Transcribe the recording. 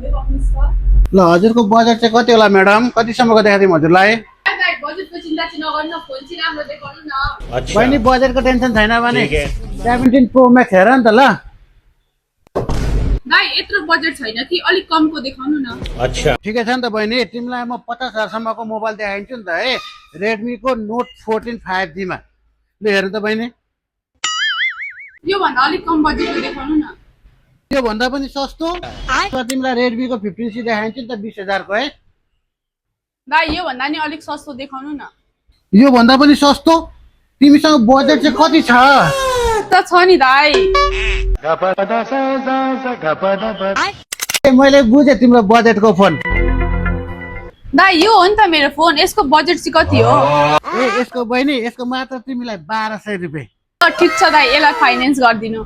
देखाउनुस् त। ल हजुरको बजेट चाहिँ कति होला म्याडम? कतिसम्मको देखाइदिउँ हजुरलाई? दाइ बजेटको चिन्ता चाहिँ नगर्नु न, फोन चाहिँ राम्रो देखाउनु न। बहिनी बजेटको टेन्सन छैन भने 17 प्रो म्याक्स हेर नि त ल। दाइ यत्रो बजेट छैन कि, अलिक कमको देखाउनु न। ठिकै छ नि त बहिनी, तिमीलाई म 50,000 सम्मको मोबाइल देखाइदिन्छु नि त है। रेडमीको नोट 14 5G मा। ल हेर्नु त बहिनी। यो भन्दा अलिक कम बजेटको देखाउनु न। यो भन्दा पनि सस्तो? तिमीलाई रेडमीको 15C देखाइदिन्छु नि त 20,000 को है। दाइ यो भन्दा नि अलिक सस्तो देखाउनु न। यो भन्दा पनि सस्तो? तिमीसँग बजेट चाहिँ कति छ? त छ नि दाइ। मैले बुझेँ तिम्रो बजेटको फोन। दाइ यो हो नि त मेरो फोन, यसको बजेट चाहिँ कति हो? ए यसको बहिनी, यसको मात्र तिमीलाई 1200 रुपियाँ। ठिक छ दाइ, यसलाई फाइनेन्स गरिदिनु।